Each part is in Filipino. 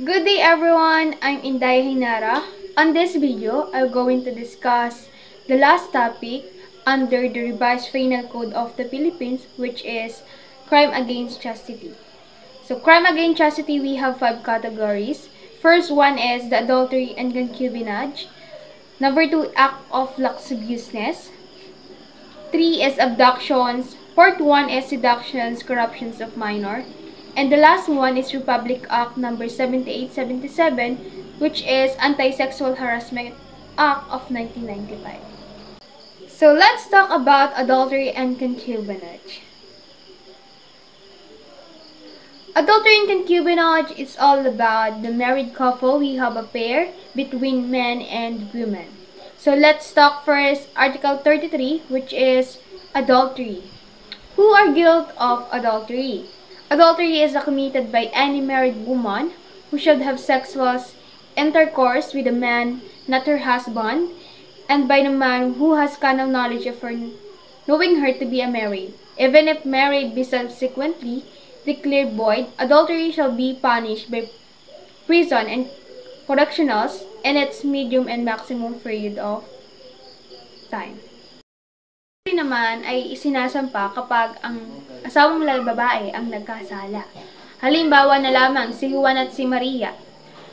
Good day everyone, I'm Inday Hinara. On this video, I'm going to discuss the last topic under the revised penal code of the Philippines, which is crime against chastity. So crime against chastity, we have 5 categories. First one is the adultery and concubinage. Number 2, act of lasciviousness. 3 is abductions. Fourth one is seductions, corruptions of minor. And the last one is Republic Act number 7877, which is Anti-Sexual Harassment Act of 1995. So let's talk about adultery and concubinage. Adultery and concubinage is all about the married couple. We have a pair between men and women. So let's talk first Article 33, which is adultery. Who are guilty of adultery? Adultery is committed by any married woman who should have sexual intercourse with a man not her husband, and by the man who has carnal knowledge of her, knowing her to be a married. Even if married be subsequently declared void, adultery shall be punished by prison and correctionals in its medium and maximum period of time. Adultery naman ay isinasampa kapag ang asawang babae ang nagkasala. Halimbawa na lamang si Juan at si Maria.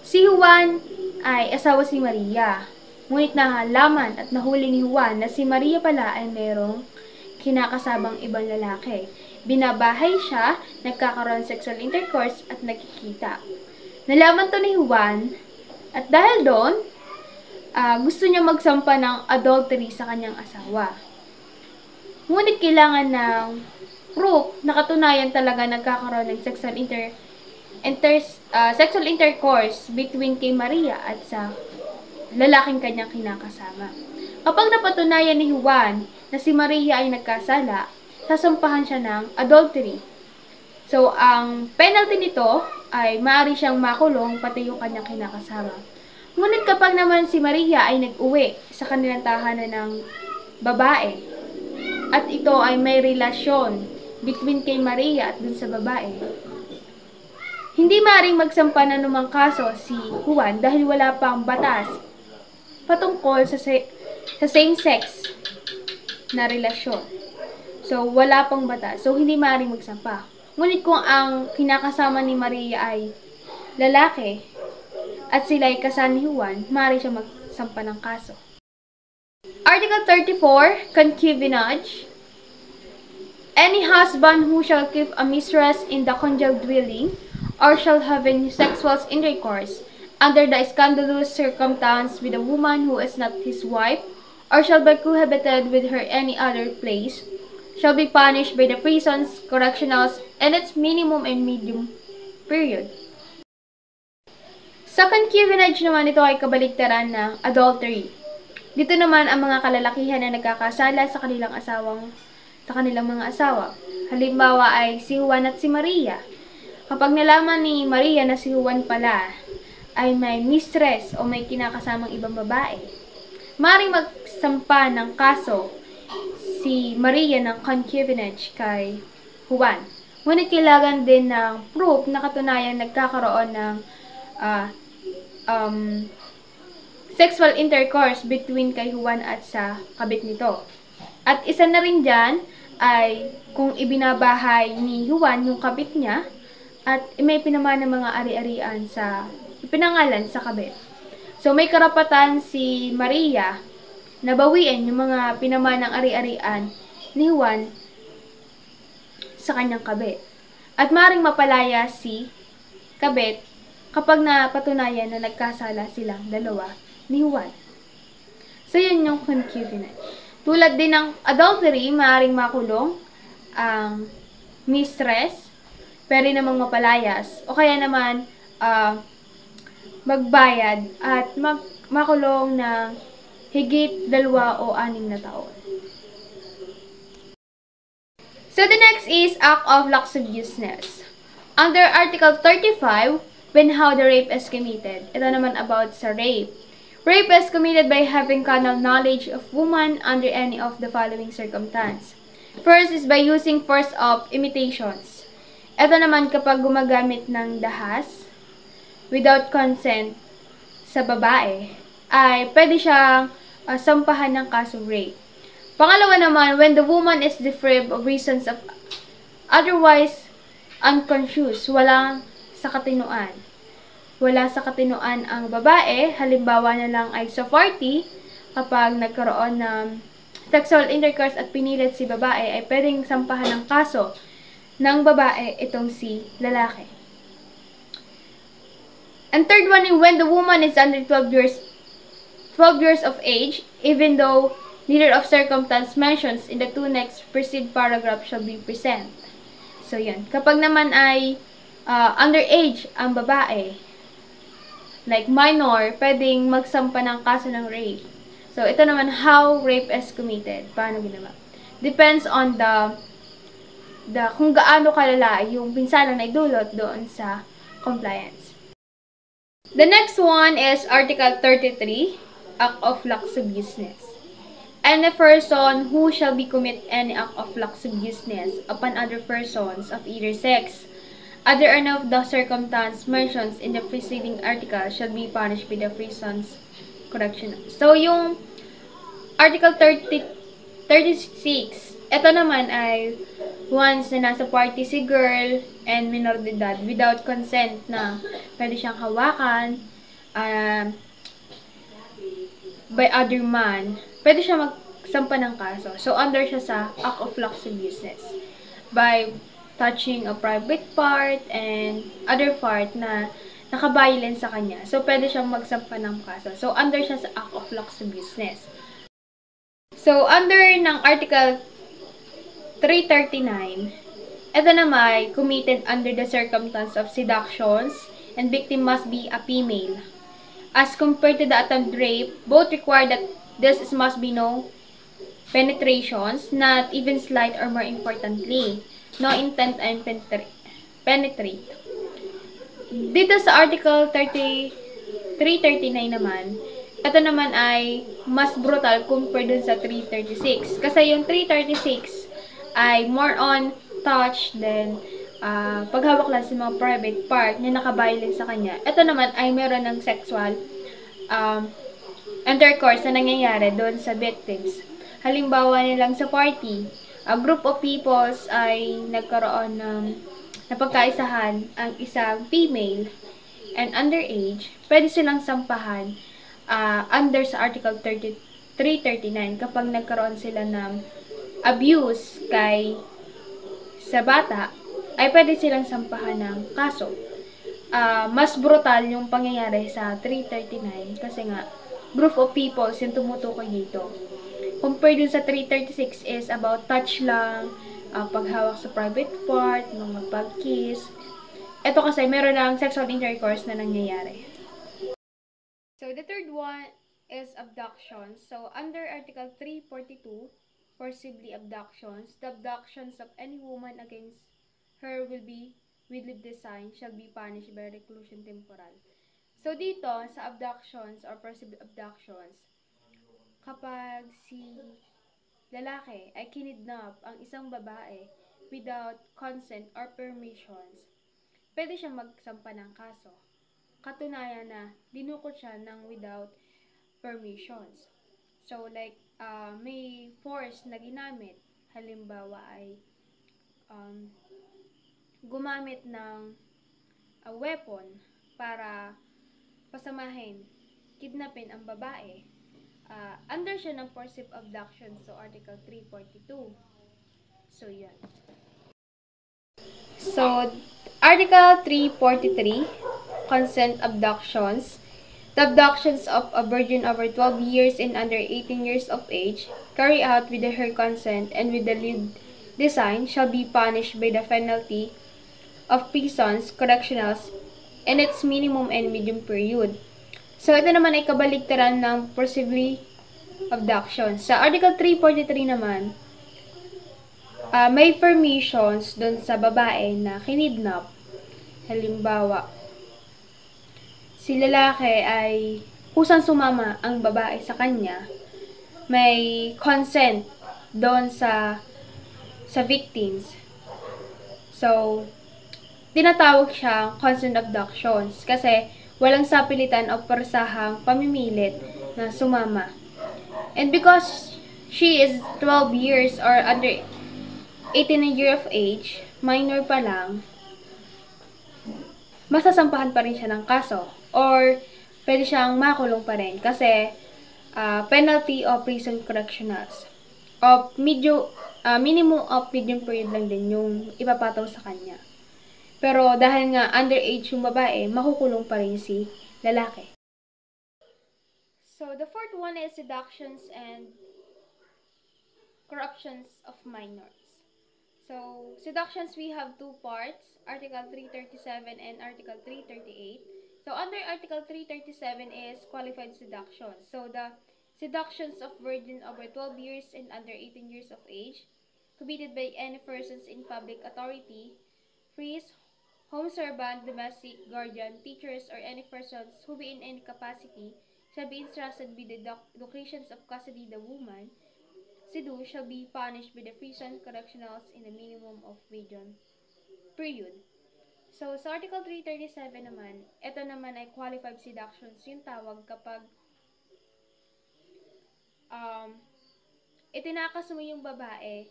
Si Juan ay asawa si Maria. Ngunit nahalaman at nahuli ni Juan na si Maria pala ay mayroong kinakasabang ibang lalaki. Binabahay siya, nagkakaroon sexual intercourse at nakikita. Nalaman to ni Juan at dahil doon, gusto niya magsampa ng adultery sa kanyang asawa. Ngunit kailangan ng proof na katunayan talaga nagkakaroon ng sexual intercourse between kay Maria at sa lalaking kanyang kinakasama. Kapag napatunayan ni Juan na si Maria ay nagkasala, sasampahan siya ng adultery. So, ang penalty nito ay maaari siyang makulong pati yung kanyang kinakasama. Ngunit kapag naman si Maria ay nag-uwi sa kanilang tahanan ng babae, at ito ay may relasyon between kay Maria at dun sa babae, hindi maaaring magsampa na numang kaso si Juan dahil wala pang batas patungkol sa same-sex na relasyon. So, wala pang batas. So, hindi maaaring magsampa. Ngunit kung ang kinakasama ni Maria ay lalaki at sila ay kasal ni Juan, maaari siya magsampa ng kaso. Article 34, concubinage. Any husband who shall keep a mistress in the conjugal dwelling or shall have any sexual intercourse under the scandalous circumstance with a woman who is not his wife or shall be cohabited with her any other place shall be punished by the prisons, correctionals, and its minimum and medium period. Sa concubinage naman, ito ay kabaligtaran ng adultery. Dito naman ang mga kalalakihan na nagkakasala sa kanilang mga asawa. Halimbawa ay si Juan at si Maria. Kapag nalaman ni Maria na si Juan pala ay may mistress o may kinakasamang ibang babae, maaaring magsampa ng kaso si Maria ng concubinage kay Juan. Ngunit kailangan din ng proof na katunayan nagkakaroon ng sexual intercourse between kay Juan at sa kabit nito. At isa na rin dyan ay kung ibinabahay ni Juan yung kabit niya at may pinamana mga ari-arian sa ipinangalan sa kabit. So may karapatan si Maria na bawiin yung mga pinamanang ari-arian ni Juan sa kanyang kabit. At maaaring mapalaya si kabit kapag napatunayan na nagkasala silang dalawa ni Juan. So, yun yung concubinage. Tulad din ng adultery, maaaring makulong ang mistress, pwede namang mapalayas, o kaya naman magbayad at makulong ng higit 2 o 6 na taon. So, the next is act of lasciviousness. Under Article 35, when how the rape is committed. Ito naman about sa rape. Rape is committed by having carnal knowledge of woman under any of the following circumstance. First is by using force of imitations. Ito naman kapag gumagamit ng dahas, without consent sa babae, ay pwede siyang sampahan ng kasong rape. Pangalawa naman, when the woman is deprived of reasons of otherwise unconscious, wala sa katinoan ang babae, halimbawa na lang ay sa party, kapag nagkaroon ng sexual intercourse at pinilit si babae, ay pwedeng sampahan ng kaso ng babae itong si lalaki. And third one, when the woman is under 12 years of age, even though neither of circumstance mentions in the two next preceding paragraph shall be present. So, yun. Kapag naman ay underage ang babae, like minor, pwedeng magsampa ng kaso ng rape. So, ito naman, how rape is committed. Paano ginawa? Depends on kung gaano kalala yung pinsala na idulot doon sa compliance. The next one is Article 33, Act of Lasciviousness. Any person who shall be commit any act of lasciviousness upon other persons of either sex, other than of the circumstance mentioned in the preceding article, shall be punished by the prisons correctional. So, yung Article 36, ito naman ay once na nasa party si girl and minor de edad without consent na pwede siyang hawakan by other man, pwede siya magsampa ng kaso. So, under siya sa act of lasciviousness by touching a private part and other part na nakabiolence sa kanya. So, pwede siyang magsampa ng kaso. So, under siya sa act of lasciviousness. So, under ng Article 339, ito naman committed under the circumstance of seductions and victim must be a female. As compared to the attempted rape, both require that this must be no penetrations, not even slight, or more importantly, no intent and penetrate. Dito sa Article 339 naman, ito naman ay mas brutal compared dun sa 336. Kasi yung 336 ay more on touch than paghawak lang sa mga private part na nakabiolence sa kanya. Ito naman ay meron ng sexual intercourse na nangyayari doon sa victims. Halimbawa nilang sa party, a group of peoples ay nagkaroon ng napagkaisahan ang isang female and underage, pwede silang sampahan under sa Article 339 kapag nagkaroon sila ng abuse sa bata, ay pwede silang sampahan ng kaso. Mas brutal yung pangyayari sa 339 kasi nga, group of peoples yung tumutukoy dito. Compared dun sa 336 is about touch lang, paghawak sa private part, mga pag-kiss. Ito kasi meron ng sexual intercourse na nangyayari. So, the third one is abduction. So, under Article 342, forcibly abductions, the abductions of any woman against her will be with design shall be punished by reclusion temporal. So, dito, sa abductions or forcible abductions, kapag si lalaki ay kinidnap ang isang babae without consent or permissions, pwede siyang magsampa ng kaso. Katunayan na dinukot siya ng without permissions. So, like, may force na ginamit. Halimbawa ay gumamit ng weapon para pasamahin, kidnapin ang babae. Under siya ng forcible abduction, so Article 342. So, yan. So, Article 343, consent abductions. The abductions of a virgin over 12 years and under 18 years of age, carried out with her consent and with the lead design, shall be punished by the penalty of prisons correctionals in its minimum and medium period. So, ito naman ay kabaligtaran ng forcibly abduction. Sa Article 343 naman, may permissions dun sa babae na kinidnap. Halimbawa, si lalaki ay kusang sumama ang babae sa kanya, may consent doon sa victims. So, tinatawag siyang consent abductions kasi walang sapilitan o parsahang pamimilit na sumama. And because she is 12 years or under 18 year of age, minor pa lang, masasampahan pa rin siya ng kaso or pwede siyang makulong pa rin kasi penalty of prison correctionals of minimum of medium period lang din yung ipapataw sa kanya. Pero dahil nga underage yung babae, makukulong pa rin si lalaki. So the fourth one is seductions and corruptions of minors. So seductions, we have two parts, Article 337 and Article 338. So under Article 337 is qualified seduction. So the seductions of virgin over 12 years and under 18 years of age, committed by any persons in public authority, priest, home servant, domestic, guardian, teachers, or any persons who be in any capacity shall be entrusted with the locations of custody the woman, seduced shall be punished with the prison correctionals in a minimum of medium period. So, sa Article 337 naman, ito naman ay qualified seductions yung tawag kapag itinakas mo yung babae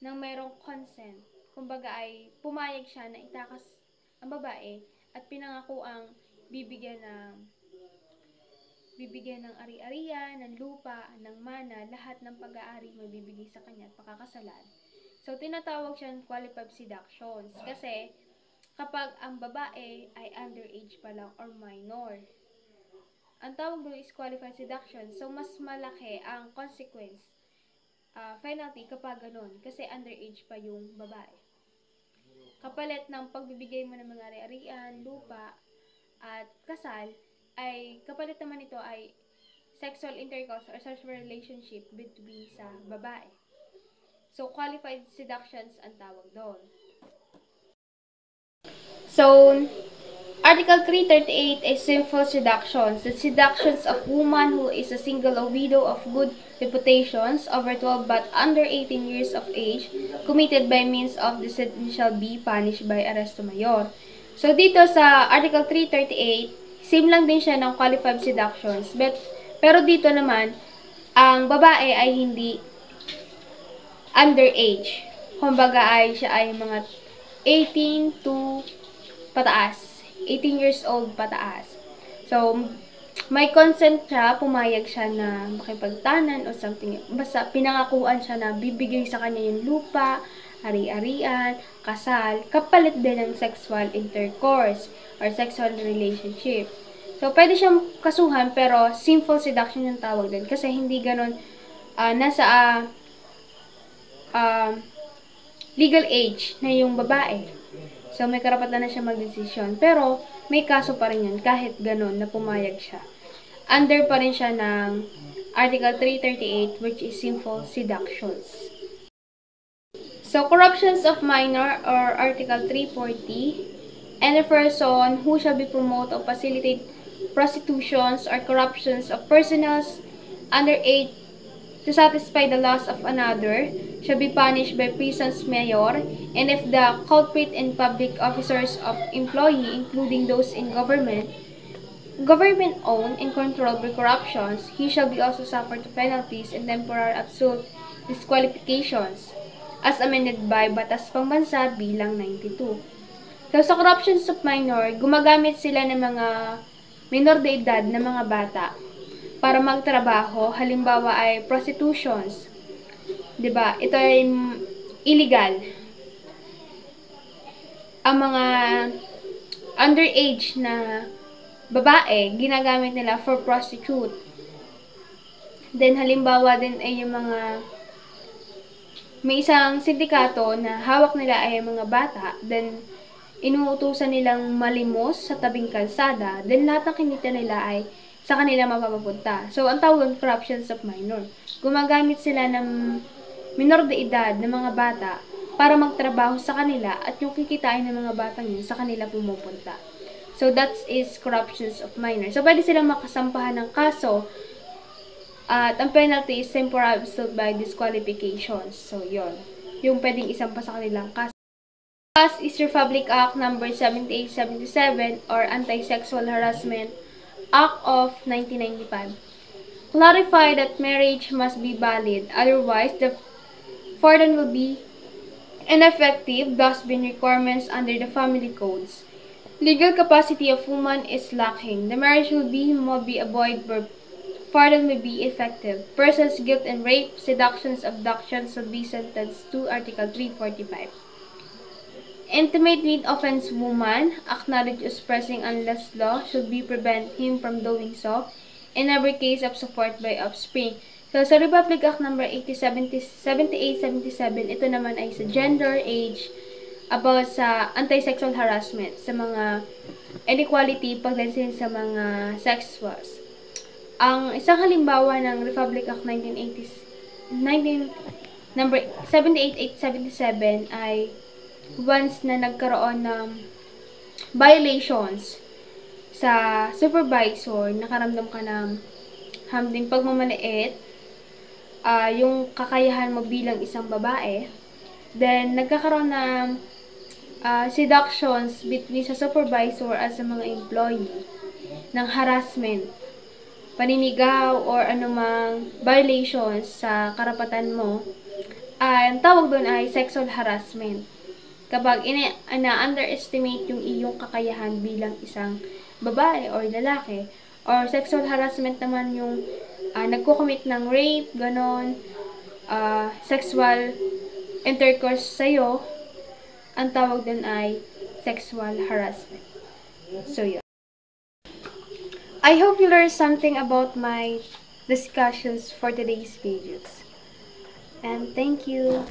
nang mayroong consent. Kumbaga ay pumayag siya na itakas ang babae at pinangako ang bibigyan ng ari-arian, ng lupa, ng mana, lahat ng pag-aari mabibigay sa kanya at pakakasalan. So, tinatawag siyang qualified seductions kasi kapag ang babae ay underage pa lang or minor, ang tawag doon is qualified seduction. So, mas malaki ang consequence, penalty kapag ganun. Kasi underage pa yung babae. Kapalit ng pagbibigay mo ng mga ari-arian, lupa, at kasal, ay kapalit naman ito ay sexual intercourse or sexual relationship between sa babae. So, qualified seductions ang tawag doon. So, Article 338 is sinful seductions. The seductions of woman who is a single or widow of good reputations, over 12 but under 18 years of age, committed by means of deceit shall be punished by arresto mayor. So, dito sa Article 338, same lang din siya ng qualified seductions. Pero dito naman, ang babae ay hindi underage. Kumbaga ay siya ay mga 18 to pataas. 18 years old pataas. So, may consent siya, pumayag siya na makipagtanan o something. Basta pinangakuan siya na bibigay sa kanya yung lupa, ari-arian, kasal, kapalit din ng sexual intercourse or sexual relationship. So, pwede siyang kasuhan pero sinful seduction yung tawag din kasi hindi ganun nasa legal age na yung babae. So, may karapatan na siya magdesisyon. Pero, may kaso pa rin yun kahit ganun na pumayag siya. Under pa rin siya ng Article 338 which is sinful seductions. So, corruptions of minor or Article 340, any person who shall be promote or facilitate prostitutions or corruptions of personals under age to satisfy the loss of another shall be punished by prison's mayor, and if the culprit and public officers of employee, including those in government-owned and controlled by corruptions, he shall be also suffered to penalties and temporary absolute disqualifications, as amended by Batas Pambansa bilang 92. So, sa corruptions of minor, gumagamit sila ng mga minor de edad na mga bata para magtrabaho, halimbawa ay prostitutions. 'Di ba? Ito ay illegal. Ang mga underage na babae, ginagamit nila for prostitute. Then halimbawa din ay yung mga may isang sindikato na hawak nila ay mga bata, then inuutusan nilang malimos sa tabing kalsada, then lahat ng kinita nila ay sa kanila mapapapunta. So, ang tawag corruptions of minor. Gumagamit sila ng minor de edad ng mga bata para magtrabaho sa kanila at yung kikitain ng mga batang yun sa kanila pumupunta. So, that is corruptions of minor. So, pwede silang makasampahan ng kaso at ang penalty is temporary absolute by disqualifications. So, yon yung pwedeng isampa sa kanilang kaso. Last is Republic Act number 7877 or Anti-Sexual Harassment Act of 1995. Clarify that marriage must be valid, otherwise the pardon will be ineffective, thus being requirements under the family codes. Legal capacity of woman is lacking. The marriage will be avoided, but pardon may be effective. Persons guilty in rape, seductions, abductions will be sentenced to Article 345. Intimate with offense woman, acknowledge as pressing unless law should be prevent him from doing so in every case of support by offspring. So, sa Republic Act number 7877, ito naman ay sa gender, age, about sa anti-sexual harassment, sa mga inequality pagdating sa mga sexuals. Ang isang halimbawa ng Republic Act 19 number 78877 ay once na nagkaroon ng violations sa supervisor, nakaramdam ka ng hamding pagmamaliit, yung kakayahan mo bilang isang babae, then nagkakaroon ng seductions between sa supervisor at sa mga employee, ng harassment, paninigaw, or anumang violations sa karapatan mo, ang tawag doon ay sexual harassment. Kapag ina-underestimate yung iyong kakayahan bilang isang babae or lalaki, or sexual harassment naman yung nagko-commit ng rape, ganon, sexual intercourse sa'yo, ang tawag dun ay sexual harassment. So, yun. I hope you learned something about my discussions for today's videos. And thank you.